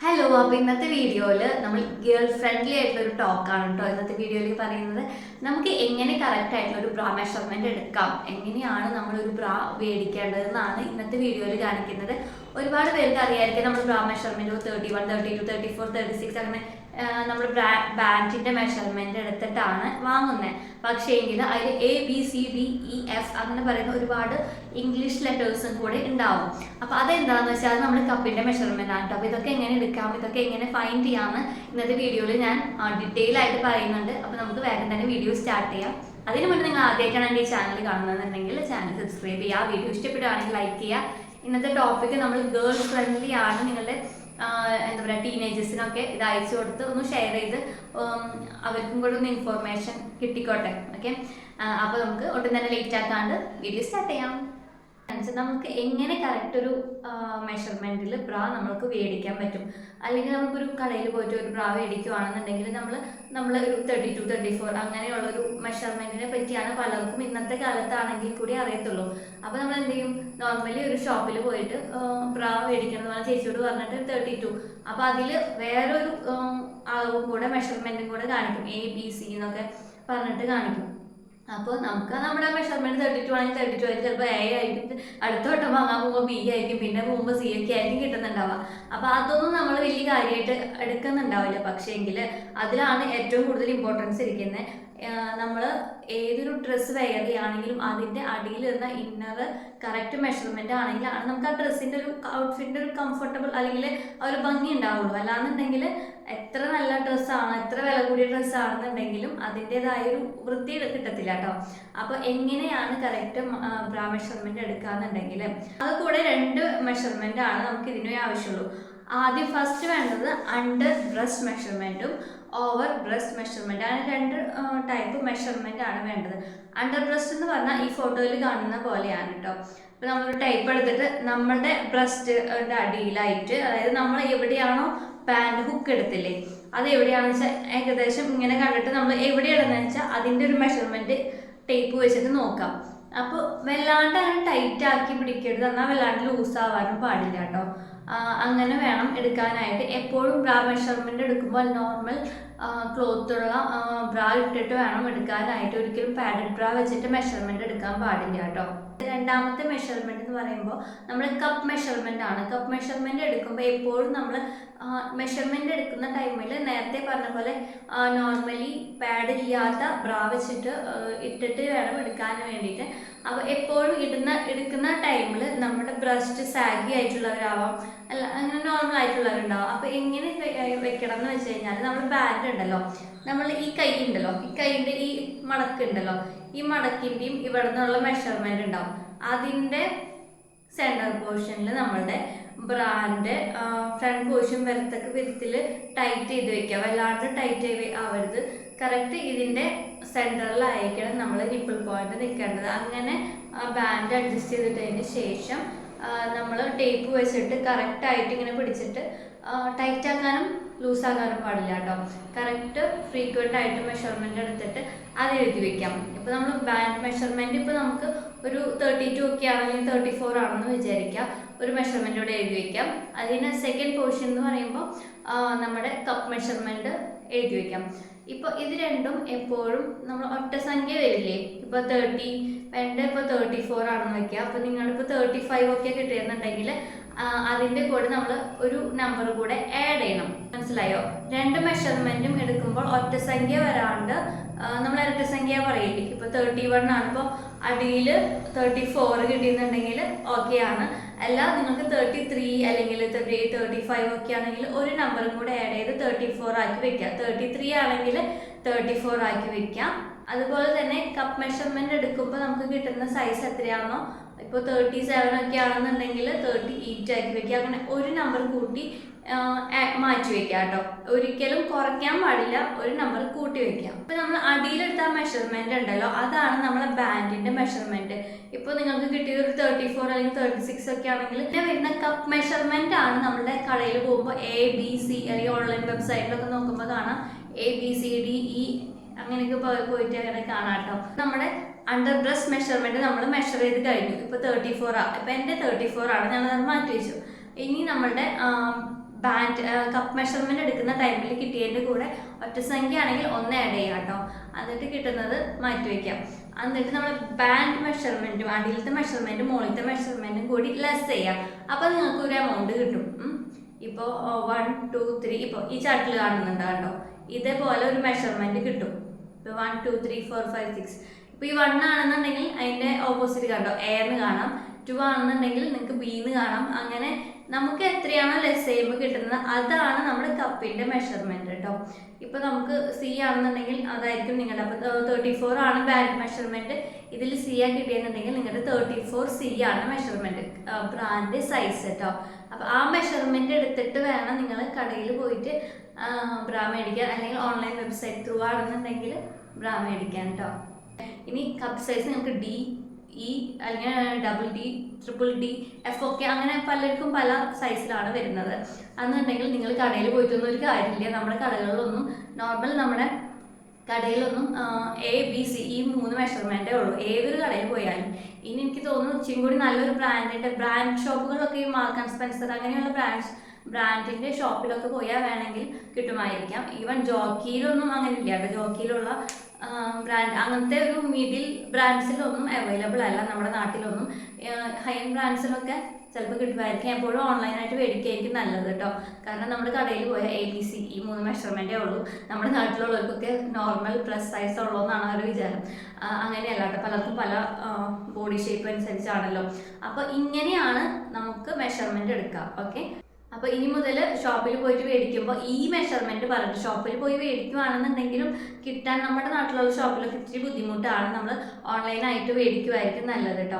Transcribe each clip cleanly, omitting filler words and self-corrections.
Hello, അപ്പോൾ ഇന്നത്തെ വീഡിയോയിൽ നമ്മൾ ഗേൾ ഫ്രണ്ട്ലി ആയിട്ടുള്ള ഒരു ടോക്കാണ് കേട്ടോ. ഇന്നത്തെ വീഡിയോയിൽ പറയുന്നത് നമുക്ക് എങ്ങനെ കറക്റ്റ് ആയിട്ടുള്ള ഒരു ബ്രാ മെഷർമെന്റ് എടുക്കാം, എങ്ങനെയാണ് നമ്മളൊരു ബ്രാ മേടിക്കേണ്ടതെന്നാണ് ഇന്നത്തെ വീഡിയോയിൽ കാണിക്കുന്നത്. ഒരുപാട് പേർക്ക് അറിയായിരിക്കും നമ്മൾ ബ്രാ മെഷർമെന്റ് 31, 32, 34, 36 അങ്ങനെ നമ്മൾ ബാൻഡിന്റെ മെഷർമെന്റ് എടുത്തിട്ടാണ് വാങ്ങുന്നത്. പക്ഷേ എങ്കിൽ അതിൽ ABCDEF അങ്ങനെ പറയുന്ന ഒരുപാട് ഇംഗ്ലീഷ് ലെറ്റേഴ്സും കൂടെ ഉണ്ടാവും. അപ്പോൾ അതെന്താണെന്ന് വെച്ചാൽ നമ്മൾ കപ്പിന്റെ മെഷർമെന്റ് ആണ്. അപ്പോൾ ഇതൊക്കെ എങ്ങനെ എടുക്കാം, ഇതൊക്കെ എങ്ങനെ ഫൈൻഡ് ചെയ്യാമെന്ന് ഇന്നത്തെ വീഡിയോയിൽ ഞാൻ ഡീറ്റെയിൽ ആയിട്ട് പറയുന്നുണ്ട്. അപ്പോൾ നമുക്ക് വേഗം തന്നെ വീഡിയോ സ്റ്റാർട്ട് ചെയ്യാം. അതിന് മുന്നേ നിങ്ങൾ ആദ്യമായിട്ടാണ് എൻ്റെ ഈ ചാനൽ കാണുന്നതെന്നുണ്ടെങ്കിൽ ചാനൽ സബ്സ്ക്രൈബ് ചെയ്യുക, വീഡിയോ ഇഷ്ടപ്പെടുകയാണെങ്കിൽ ലൈക്ക് ചെയ്യുക. ഇന്നത്തെ ടോപ്പിക്ക് നമ്മൾ ഗേൾ ഫ്രണ്ട്ലി ആണ്. നിങ്ങളുടെ എന്താ പറയുക, ടീനേജേഴ്സിനൊക്കെ ഇത് അയച്ചു കൊടുത്ത് ഒന്ന് ഷെയർ ചെയ്ത് അവർക്കും കൂടെ ഒന്ന് ഇൻഫോർമേഷൻ കിട്ടിക്കോട്ടെ. ഓക്കെ, അപ്പോൾ നമുക്ക് ഒട്ടും തന്നെ ലേറ്റ് ആക്കാണ്ട് വീഡിയോ സ്റ്റാർട്ട് ചെയ്യാം. നമുക്ക് എങ്ങനെ കറക്റ്റ് ഒരു മെഷർമെന്റിൽ ബ്രാ നമുക്ക് മേടിക്കാൻ പറ്റും. അല്ലെങ്കിൽ നമുക്കൊരു കടയിൽ പോയിട്ട് ഒരു ബ്രാ മേടിക്കുകയാണെന്നുണ്ടെങ്കിൽ നമ്മൾ ഒരു 32, 34 അങ്ങനെയുള്ള ഒരു മെഷർമെന്റിനെ പറ്റിയാണ് പലർക്കും ഇന്നത്തെ കാലത്താണെങ്കിൽ കൂടി അറിയത്തുള്ളൂ. അപ്പോൾ നമ്മൾ എന്ത് ചെയ്യും, നോർമലി ഒരു ഷോപ്പിൽ പോയിട്ട് ബ്രാ മേടിക്കണം എന്ന് ചേച്ചിയോട് പറഞ്ഞിട്ട് 32, അപ്പോൾ അതിൽ വേറൊരു അളവും കൂടെ മെഷർമെന്റും കൂടെ കാണിക്കും, ABC എന്നൊക്കെ പറഞ്ഞിട്ട് കാണിക്കും. അപ്പോൾ നമുക്ക് നമ്മുടെ മെഷർമെന്റ് 32 ആണെങ്കിൽ 32 ആയിരിക്കും, ചിലപ്പോൾ A ആയിരിക്കും, അടുത്ത വട്ടം വാങ്ങാൻ പോകുമ്പോൾ B ആയിരിക്കും, പിന്നെ പോകുമ്പോൾ C ഒക്കെ ആയിരിക്കും കിട്ടുന്നുണ്ടാവുക. അപ്പോൾ അതൊന്നും നമ്മൾ വലിയ കാര്യമായിട്ട് എടുക്കുന്നുണ്ടാവില്ല. പക്ഷേ എങ്കിൽ അതിലാണ് ഏറ്റവും കൂടുതൽ ഇമ്പോർട്ടൻസ് ഇരിക്കുന്നത്. നമ്മൾ ഏതൊരു ഡ്രസ്സ് വെയർ ചെയ്യുകയാണെങ്കിലും അതിൻ്റെ അടിയിലിരുന്ന ഇന്നർ കറക്റ്റ് മെഷർമെന്റ് ആണെങ്കിലാണ് നമുക്ക് ആ ഡ്രസ്സിൻ്റെ ഒരു ഔട്ട്ഫിറ്റിൻ്റെ ഒരു കംഫർട്ടബിൾ അല്ലെങ്കിൽ ആ ഒരു ഭംഗി ഉണ്ടാവുള്ളൂ. അല്ലാന്നുണ്ടെങ്കിൽ എത്ര നല്ല ഡ്രസ്സാണ്, എത്ര വില കൂടിയ ഡ്രസ്സാണെന്നുണ്ടെങ്കിലും അതിൻ്റെതായ ഒരു വൃത്തി കിട്ടത്തില്ല കേട്ടോ. അപ്പോൾ എങ്ങനെയാണ് കറക്റ്റ് ബ്രാ മെഷർമെന്റ് എടുക്കാന്നുണ്ടെങ്കിൽ അത് കൂടെ 2 മെഷർമെന്റ് ആണ് നമുക്ക് ഇതിനു ആവശ്യമുള്ളൂ. ആദ്യം ഫസ്റ്റ് വേണ്ടത് അണ്ടർ ബ്രസ്റ്റ് മെഷർമെന്റും ഓവർ ബ്രസ്റ്റ് മെഷർമെന്റ് ആണ്. 2 ടൈപ്പ് മെഷർമെന്റ് ആണ് വേണ്ടത്. അണ്ടർ ബ്രസ്റ്റ് എന്ന് പറഞ്ഞാൽ ഈ ഫോട്ടോയിൽ കാണുന്ന പോലെയാണ് കേട്ടോ. ഇപ്പം നമ്മളൊരു ടൈപ്പ് എടുത്തിട്ട് നമ്മുടെ ബ്രസ്റ്റിന്റെ അടിയിലായിട്ട്, അതായത് നമ്മൾ എവിടെയാണോ പാൻറ് ഹുക്ക് എടുത്തില്ലേ, അത് എവിടെയാണെന്ന് വെച്ചാൽ ഏകദേശം ഇങ്ങനെ കണ്ടിട്ട് നമ്മൾ എവിടെയാണെന്ന് വെച്ചാൽ അതിൻ്റെ ഒരു മെഷർമെന്റ് ടേപ്പ് വെച്ചിട്ട് നോക്കാം. അപ്പോൾ വല്ലാണ്ട് അങ്ങനെ ടൈറ്റ് ആക്കി പിടിക്കരുത്, എന്നാൽ വല്ലാണ്ട് ലൂസ് ആവാനും പാടില്ല കേട്ടോ. അങ്ങനെ വേണം എടുക്കാനായിട്ട്. എപ്പോഴും ബ്രാ മെഷർമെന്റ് എടുക്കുമ്പോൾ നോർമൽ ക്ലോത്തുള്ള ബ്രാ ഇട്ടിട്ട് വേണം എടുക്കാനായിട്ട്. ഒരിക്കലും പാഡഡ് ബ്രാ വെച്ചിട്ട് മെഷർമെന്റ് എടുക്കാൻ പാടില്ല കേട്ടോ. രണ്ടാമത്തെ മെഷർമെന്റ് എന്ന് പറയുമ്പോൾ നമ്മൾ കപ്പ് മെഷർമെന്റ് ആണ്. കപ്പ് മെഷർമെന്റ് എടുക്കുമ്പോൾ എപ്പോഴും നമ്മൾ മെഷർമെന്റ് എടുക്കുന്ന ടൈമിൽ നേരത്തെ പറഞ്ഞ പോലെ നോർമലി പാഡ് ഇല്ലാത്ത ബ്രാ വെച്ചിട്ട് ഇട്ടിട്ട് വേണം എടുക്കാൻ വേണ്ടിയിട്ട്. അപ്പോൾ എപ്പോഴും എടുക്കുന്ന ടൈമിൽ നമ്മുടെ ബ്രസ്റ്റ് സാഗി ആയിട്ടുള്ളവരാവാം, അല്ല അങ്ങനെ നോർമൽ ആയിട്ടുള്ളവരുണ്ടാവും. അപ്പോൾ എങ്ങനെ വെക്കണം എന്ന് വെച്ച് കഴിഞ്ഞാൽ നമ്മൾ ബാൻഡ് ഉണ്ടല്ലോ, നമ്മൾ ഈ കൈ ഉണ്ടല്ലോ, ഈ കൈൻ്റെ ഈ മടക്കുണ്ടല്ലോ, ഈ മടക്കിൻ്റെയും ഇവിടെ നിന്നുള്ള മെഷർമെന്റ് ഉണ്ടാവും. അതിൻ്റെ സെൻറ്റർ പോർഷനിൽ നമ്മളുടെ ബ്രാൻഡ് ഫ്രണ്ട് പോർഷൻ വരത്തക്ക വിധത്തിൽ ടൈറ്റ് ചെയ്ത് വെക്കുക. വല്ലാണ്ട് ടൈറ്റ് ആവരുത്. കറക്റ്റ് ഇതിൻ്റെ സെൻറ്ററിലായിരിക്കണം നമ്മൾ നിപ്പിൾ പോയിന്റ് നിൽക്കേണ്ടത്. അങ്ങനെ ബാൻഡ് അഡ്ജസ്റ്റ് ചെയ്തിട്ടതിന് ശേഷം നമ്മൾ ടേപ്പ് വെച്ചിട്ട് കറക്റ്റായിട്ട് ഇങ്ങനെ പിടിച്ചിട്ട് ടൈറ്റ് ആക്കാനും ലൂസാക്കാനും പാടില്ല കേട്ടോ. കറക്റ്റ് ഫ്രീക്വൻ്റ് ആയിട്ട് മെഷർമെന്റ് എടുത്തിട്ട് അത് എഴുതി വെക്കാം. ഇപ്പോൾ നമ്മൾ ബാൻഡ് മെഷർമെന്റ് ഇപ്പോൾ നമുക്ക് ഒരു 32 ഒക്കെ ആണെങ്കിൽ 34 ആണെന്ന് വിചാരിക്കാം, ഒരു മെഷർമെന്റ് ഇവിടെ എഴുതി വെക്കാം. അതിന് സെക്കൻഡ് പോർഷൻ എന്ന് പറയുമ്പോൾ നമ്മുടെ കപ്പ് മെഷർമെന്റ് എഴുതി വെക്കാം. ഇപ്പോൾ ഇത് രണ്ടും എപ്പോഴും നമ്മൾ ഒറ്റ സംഖ്യ വരില്ലേ, ഇപ്പോൾ 30 വേണ്ട, ഇപ്പോൾ 34 ആണെന്ന് വെക്കുക. അപ്പോൾ നിങ്ങളിപ്പോൾ 35 ഒക്കെ കിട്ടിയെന്നുണ്ടെങ്കിൽ അതിൻ്റെ കൂടെ നമ്മൾ ഒരു നമ്പർ കൂടെ ആഡ് ചെയ്യണം. മനസ്സിലായോ? 2 മെഷർമെന്റും എടുക്കുമ്പോൾ ഒറ്റ സംഖ്യ വരാണ്ട് നമ്മൾ ഇരട്ട സംഖ്യ പറയില്ലേ. ഇപ്പോൾ 31 ആണ്, ഇപ്പോൾ അടിയിൽ 34 കിട്ടിയെന്നുണ്ടെങ്കിൽ ഓക്കെ ആണ്. അല്ല നിങ്ങൾക്ക് 33 അല്ലെങ്കിൽ 38, 35 ഒക്കെ ആണെങ്കിൽ ഒരു നമ്പറും കൂടെ ആഡ് ചെയ്ത് 34 ആക്കി വെക്കാം. 33 ആണെങ്കിൽ 34 ആക്കി വെക്കാം. അതുപോലെ തന്നെ കപ്പ് മെഷർമെന്റ് എടുക്കുമ്പോൾ നമുക്ക് കിട്ടുന്ന സൈസ് എത്രയാണോ, ഇപ്പോൾ 37 ഒക്കെ ആണെന്നുണ്ടെങ്കിൽ 38 ആക്കി വെക്കുക. അങ്ങനെ ഒരു നമ്പർ കൂട്ടി മാറ്റി വെക്കുക കേട്ടോ. ഒരിക്കലും കുറയ്ക്കാൻ പാടില്ല, ഒരു നമ്പർ കൂട്ടി വെക്കാം. ഇപ്പൊ നമ്മൾ അടിയിലെടുത്ത മെഷർമെന്റ് ഉണ്ടല്ലോ, അതാണ് നമ്മളെ ബാൻഡിന്റെ മെഷർമെന്റ്. ഇപ്പോൾ നിങ്ങൾക്ക് കിട്ടിയ ഒരു 34 അല്ലെങ്കിൽ 36 ഒക്കെ ആണെങ്കിൽ പിന്നെ വരുന്ന കപ്പ് മെഷർമെന്റ് ആണ്. നമ്മുടെ കടയിൽ പോകുമ്പോൾ ABC അല്ലെങ്കിൽ ഓൺലൈൻ വെബ്സൈറ്റിലൊക്കെ നോക്കുമ്പോൾ കാണാം ABCDE അങ്ങനെയൊക്കെ പോയിട്ട് അങ്ങനെ കാണാം കേട്ടോ. നമ്മുടെ അണ്ടർ ബ്രസ്റ്റ് മെഷർമെന്റ് നമ്മൾ മെഷർ ചെയ്ത് കഴിഞ്ഞു. ഇപ്പോൾ 34 ഇപ്പം എൻ്റെ 34 ആണ്, ഞങ്ങൾ അത് മാറ്റി വെച്ചു. ഇനി നമ്മളുടെ ബാൻഡ് കപ്പ് മെഷർമെൻറ്റ് എടുക്കുന്ന ടൈമിൽ കിട്ടിയതിൻ്റെ കൂടെ ഒറ്റ സംഖ്യ ആണെങ്കിൽ 1 ആഡ് ചെയ്യാം കേട്ടോ. എന്നിട്ട് കിട്ടുന്നത് മാറ്റി വയ്ക്കാം. എന്നിട്ട് നമ്മൾ ബാൻഡ് മെഷർമെൻറ്റും അടിയിലത്തെ മെഷർമെൻറ്റും മുകളിലത്തെ മെഷർമെൻറ്റും കൂടി ലെസ് ചെയ്യാം. അപ്പോൾ നിങ്ങൾക്ക് ഒരു എമൗണ്ട് കിട്ടും. ഇപ്പോൾ 1 2 3 ഇപ്പോൾ ഈ ചാർട്ടിൽ കാണുന്നുണ്ട് കേട്ടോ. ഇതേപോലെ ഒരു മെഷർമെൻറ്റ് കിട്ടും. ഇപ്പോൾ 1 2 3 4 5 6. ഇപ്പോൾ ഈ 1 ആണെന്നുണ്ടെങ്കിൽ അതിൻ്റെ ഓപ്പോസിറ്റ് കണ്ടോ എ എന്ന് കാണാം. 2 ആണെന്നുണ്ടെങ്കിൽ നിങ്ങൾക്ക് ബി എന്ന് കാണാം. അങ്ങനെ നമുക്ക് എത്രയാണോ ലെസ് ചെയ്യുമ്പോൾ കിട്ടുന്നത് അതാണ് നമ്മുടെ കപ്പിൻ്റെ മെഷർമെൻറ്റ് കേട്ടോ. ഇപ്പോൾ നമുക്ക് സി ആണെന്നുണ്ടെങ്കിൽ അതായിരിക്കും നിങ്ങളുടെ. അപ്പോൾ 34 ആണ് ബാൻഡ് മെഷർമെൻറ്റ്. ഇതിൽ സി ആ കിട്ടിയെന്നുണ്ടെങ്കിൽ നിങ്ങളുടെ 34 സി ആണ് മെഷർമെൻറ്റ് ബ്രാൻഡ് സൈസ് കേട്ടോ. അപ്പോൾ ആ മെഷർമെൻറ്റ് എടുത്തിട്ട് വേണം നിങ്ങൾ കടയിൽ പോയിട്ട് ബ്രാ മേടിക്കാൻ, അല്ലെങ്കിൽ ഓൺലൈൻ വെബ്സൈറ്റ് ത്രൂ ആണെന്നുണ്ടെങ്കിൽ ബ്രാ മേടിക്കാൻ കേട്ടോ. ഇനി കപ്പ് സൈസ് നമുക്ക് ഡി ഇ അല്ലെങ്കിൽ double D triple D F ഒക്കെ അങ്ങനെ പലർക്കും പല സൈസിലാണ് വരുന്നത്. അതെന്നുണ്ടെങ്കിൽ നിങ്ങൾ കടയിൽ പോയിട്ടൊന്നും ഒരു കാര്യമില്ല. നമ്മുടെ കടകളിലൊന്നും നോർമൽ നമ്മുടെ കടയിലൊന്നും എ ബി സി ഈ 3 മെഷർമെൻറ്റേ ഉള്ളൂ ഏതൊരു കടയിൽ പോയാലും. ഇനി എനിക്ക് തോന്നുന്നു ഇച്ചിരി കൂടി നല്ലൊരു ബ്രാൻഡ് ഷോപ്പുകളൊക്കെ ഈ മാർക്ക് ആൻഡ് സ്പെൻസർ അങ്ങനെയുള്ള ബ്രാൻഡിൻ്റെ ഷോപ്പിലൊക്കെ പോയാൽ വേണമെങ്കിൽ കിട്ടുമായിരിക്കാം. ഈവൻ ജോക്കിയിലൊന്നും അങ്ങനെ ഇല്ല കേട്ടോ. ജോക്കിയിലുള്ള ബ്രാൻഡ് അങ്ങനത്തെ ഒരു മിഡിൽ ബ്രാൻഡ്സിലൊന്നും അവൈലബിൾ അല്ല നമ്മുടെ നാട്ടിലൊന്നും. ഹൈ എൻഡ് ബ്രാൻഡ്സിലൊക്കെ ചിലപ്പോൾ കിട്ടുമായിരിക്കും. എപ്പോഴും ഓൺലൈനായിട്ട് മേടിക്കുകയായിരിക്കും നല്ലത് കേട്ടോ. കാരണം നമ്മുടെ കടയിൽ പോയാൽ എ ബി സി ഈ 3 മെഷർമെൻറ്റേ ഉള്ളൂ. നമ്മുടെ നാട്ടിലുള്ളവർക്കൊക്കെ നോർമൽ പ്ലസ് സൈസ് ഉള്ളൂ എന്നാണ് അവർ വിചാരം. അങ്ങനെയല്ല കേട്ടോ. പലർക്കും പല ബോഡി ഷേപ്പ് അനുസരിച്ചാണല്ലോ. അപ്പോൾ ഇങ്ങനെയാണ് നമുക്ക് മെഷർമെൻറ്റ് എടുക്കാം. ഓക്കെ. അപ്പോൾ ഇനി മുതൽ ഷോപ്പിൽ പോയിട്ട് മേടിക്കുമ്പോൾ ഈ മെഷർമെൻറ്റ് പറഞ്ഞിട്ട് ഷോപ്പിൽ പോയി മേടിക്കുകയാണെന്നുണ്ടെങ്കിലും കിട്ടാൻ നമ്മുടെ നാട്ടിലുള്ള ഷോപ്പിലൊക്കെ ഇത്തിരി ബുദ്ധിമുട്ടാണ്. നമ്മൾ ഓൺലൈനായിട്ട് മേടിക്കുമായിരിക്കും നല്ലത് കേട്ടോ.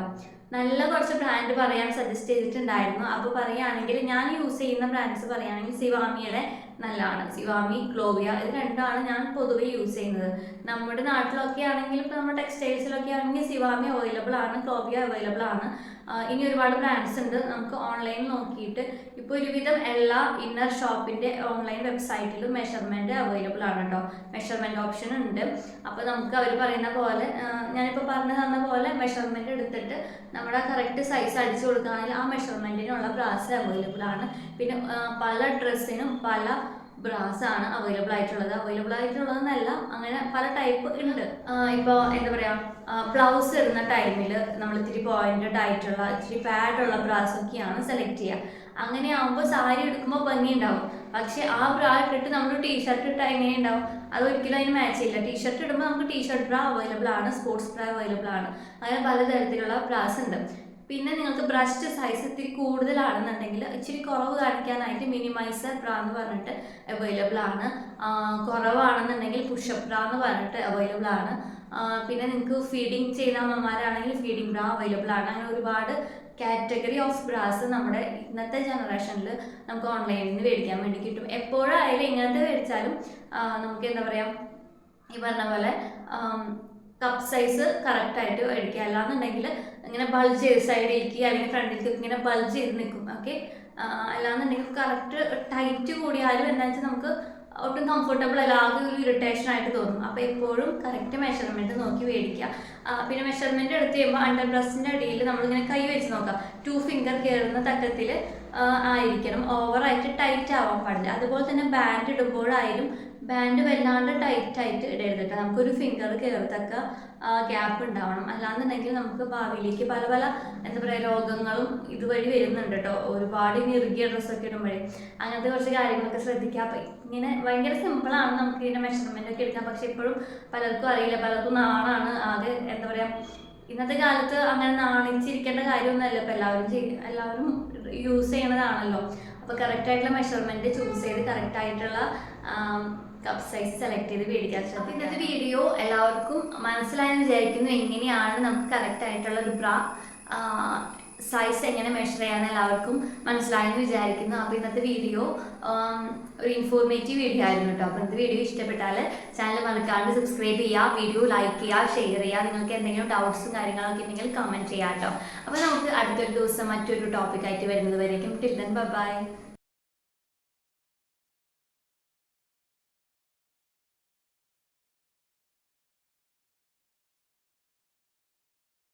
നല്ല കുറച്ച് ബ്രാൻഡ് പറയാൻ സജസ്റ്റ് ചെയ്തിട്ടുണ്ടായിരുന്നു. അപ്പോൾ പറയുകയാണെങ്കിൽ ഞാൻ യൂസ് ചെയ്യുന്ന ബ്രാൻഡ്സ് പറയുകയാണെങ്കിൽ സിവാമിയുടെ നല്ലതാണ്. സിവാമി, ക്ലോവിയ ഇത് രണ്ടാണ് ഞാൻ പൊതുവെ യൂസ് ചെയ്യുന്നത്. നമ്മുടെ നാട്ടിലൊക്കെ ആണെങ്കിൽ ഇപ്പോൾ നമ്മുടെ ടെക്സ്റ്റൈൽസിലൊക്കെ ആണെങ്കിൽ സിവാമി അവൈലബിൾ ആണ്, ക്ലോവിയ അവൈലബിൾ ആണ്. ഇനി ഒരുപാട് ബ്രാൻഡ്സ് ഉണ്ട്. നമുക്ക് ഓൺലൈനിൽ നോക്കിയിട്ട് ഇപ്പോൾ ഒരുവിധം എല്ലാ ഇന്നർ ഷോപ്പിൻ്റെ ഓൺലൈൻ വെബ്സൈറ്റിലും മെഷർമെൻറ്റ് അവൈലബിൾ ആണ് കേട്ടോ. മെഷർമെൻറ്റ് ഓപ്ഷൻ ഉണ്ട്. അപ്പോൾ നമുക്ക് അവർ പറയുന്ന പോലെ ഞാനിപ്പോൾ പറഞ്ഞു തന്ന പോലെ മെഷർമെൻറ്റ് എടുത്തിട്ട് നമ്മുടെ കറക്റ്റ് സൈസ് അടിച്ചു കൊടുക്കുകയാണെങ്കിൽ ആ മെഷർമെൻറ്റിനുള്ള ബ്രാസ് അവൈലബിൾ ആണ്. പിന്നെ പല ഡ്രസ്സിനും പല ബ്രാസാണ് അവൈലബിൾ ആയിട്ടുള്ളതെന്നല്ല, അങ്ങനെ പല ടൈപ്പ് ഉണ്ട്. ഇപ്പോൾ എന്താ പറയുക, ബ്ലൗസ് ഇടുന്ന ടൈമിൽ നമ്മൾ ഇത്തിരി പോയിന്റഡ് ആയിട്ടുള്ള ഇത്തിരി പാഡുള്ള ബ്രാസൊക്കെയാണ് സെലക്ട് ചെയ്യുക. അങ്ങനെ ആകുമ്പോൾ സാരി എടുക്കുമ്പോൾ ഭംഗി ഉണ്ടാവും. പക്ഷെ ആ ബ്രാ ഇട്ടിട്ട് നമ്മൾ ടീഷർട്ട് ഇട്ടാൽ എങ്ങനെ ഉണ്ടാവും? അത് ഒരിക്കലും അതിന് മാച്ച് ചെയ്യില്ല. ടീഷർട്ട് ഇടുമ്പോൾ നമുക്ക് ടീഷർട്ട് ബ്രാ അവൈലബിൾ ആണ്, സ്പോർട്സ് ബ്രാ അവൈലബിൾ ആണ്. അങ്ങനെ പലതരത്തിലുള്ള ബ്രാസ് ഉണ്ട്. പിന്നെ നിങ്ങൾക്ക് ബ്രസ്റ്റ് സൈസ് ഇത്തിരി കൂടുതലാണെന്നുണ്ടെങ്കിൽ ഇച്ചിരി കുറവ് കാണിക്കാനായിട്ട് മിനിമൈസർ ബ്രാ എന്ന് പറഞ്ഞിട്ട് അവൈലബിൾ ആണ്. കുറവാണെന്നുണ്ടെങ്കിൽ പുഷപ്പ് ബ്രാ എന്ന് പറഞ്ഞിട്ട് അവൈലബിൾ ആണ്. പിന്നെ നിങ്ങൾക്ക് ഫീഡിങ് ചെയ്യുന്ന അമ്മമാരാണെങ്കിൽ ഫീഡിങ് ബ്രാ അവൈലബിൾ ആണ്. അങ്ങനെ ഒരുപാട് കാറ്റഗറി ഓഫ് ബ്രാസ് നമ്മുടെ ഇന്നത്തെ ജനറേഷനിൽ നമുക്ക് ഓൺലൈനിൽ നിന്ന് മേടിക്കാൻ വേണ്ടി കിട്ടും. എപ്പോഴായാലും എങ്ങനത്തെ മേടിച്ചാലും നമുക്ക് എന്താ പറയുക, ഈ പറഞ്ഞ പോലെ കപ്പ് സൈസ് കറക്റ്റായിട്ട് മേടിക്കുക. അല്ലാന്നുണ്ടെങ്കിൽ ഇങ്ങനെ ബൾജ് ചെയ്ത് സൈഡിലേക്ക് അല്ലെങ്കിൽ ഫ്രണ്ടിലേക്ക് ഇങ്ങനെ ബൾജ് ചെയ്ത് നിൽക്കും. ഓക്കെ. അല്ലാന്നുണ്ടെങ്കിൽ കറക്റ്റ് ടൈറ്റ് കൂടിയാലും എന്താ വെച്ചാൽ നമുക്ക് ഒട്ടും കംഫർട്ടബിൾ അല്ല, ആകെ ഒരു ഇറിറ്റേഷൻ ആയിട്ട് തോന്നും. അപ്പോൾ എപ്പോഴും കറക്റ്റ് മെഷർമെൻറ്റ് നോക്കി മേടിക്കുക. പിന്നെ മെഷർമെൻറ്റ് എടുത്ത് കഴിയുമ്പോൾ അണ്ടർ ബ്രസ്റ്റിൻ്റെ അടിയിൽ നമ്മളിങ്ങനെ കൈ വെച്ച് നോക്കാം. 2 ഫിംഗർ കയറുന്ന തട്ടത്തിൽ ആയിരിക്കണം, ഓവറായിട്ട് ടൈറ്റ് ആവാൻ പാടില്ല. അതുപോലെ തന്നെ ബാൻഡ് ഇടുമ്പോഴായാലും ബാൻഡ് വല്ലാണ്ട് ടൈറ്റായിട്ട് ഇടരുത് കേട്ടോ. നമുക്കൊരു ഫിംഗർ കയറത്തക്ക ഗ്യാപ്പ് ഉണ്ടാവണം. അല്ലാന്നുണ്ടെങ്കിൽ നമുക്ക് ഭാവിയിലേക്ക് പല പല എന്താ പറയുക രോഗങ്ങളും ഇതുവഴി വരുന്നുണ്ട് കേട്ടോ. ഒരുപാട് ഇറുകിയ ഡ്രസ്സൊക്കെ ഇടുമ്പോഴേ അങ്ങനത്തെ കുറച്ച് കാര്യങ്ങളൊക്കെ ശ്രദ്ധിക്കുക. അപ്പം ഇങ്ങനെ ഭയങ്കര സിമ്പിളാണ് നമുക്ക് ഇതിൻ്റെ മെഷർമെൻ്റ് ഒക്കെ എടുക്കാം. പക്ഷെ ഇപ്പോഴും പലർക്കും അറിയില്ല, പലർക്കും നാണാണ്. ആകെ എന്താ പറയുക, ഇന്നത്തെ കാലത്ത് അങ്ങനെ നാണിച്ചിരിക്കേണ്ട കാര്യമൊന്നുമല്ല. ഇപ്പം എല്ലാവരും യൂസ് ചെയ്യണതാണല്ലോ. അപ്പോൾ കറക്റ്റായിട്ടുള്ള മെഷർമെൻറ്റ് ചൂസ് ചെയ്ത് കറക്റ്റായിട്ടുള്ള കപ്പ് സൈസ് സെലക്ട് ചെയ്ത് മേടിക്കാൻ ശ്രമിക്കുക. ഇന്നത്തെ വീഡിയോ എല്ലാവർക്കും മനസ്സിലായെന്ന് വിചാരിക്കുന്നു. എങ്ങനെയാണ് നമുക്ക് കറക്റ്റായിട്ടുള്ള ഒരു ബ്രാ സൈസ് എങ്ങനെ മെഷർ ചെയ്യാമെന്ന് എല്ലാവർക്കും മനസ്സിലായെന്ന് വിചാരിക്കുന്നു. അപ്പോൾ ഇന്നത്തെ വീഡിയോ ഒരു ഇൻഫോർമേറ്റീവ് വീഡിയോ ആയിരുന്നു കേട്ടോ. അപ്പോൾ ഇന്നത്തെ വീഡിയോ ഇഷ്ടപ്പെട്ടാൽ ചാനൽ മറക്കാണ്ട് സബ്സ്ക്രൈബ് ചെയ്യുക, വീഡിയോ ലൈക്ക് ചെയ്യുക, ഷെയർ ചെയ്യുക. നിങ്ങൾക്ക് എന്തെങ്കിലും ഡൗട്ട്സും കാര്യങ്ങളൊക്കെ ഉണ്ടെങ്കിൽ കമൻറ്റ് ചെയ്യാം കേട്ടോ. അപ്പോൾ നമുക്ക് അടുത്തൊരു ദിവസം മറ്റൊരു ടോപ്പിക്കായിട്ട് വരുന്നത് വരേക്കും. Till then bye.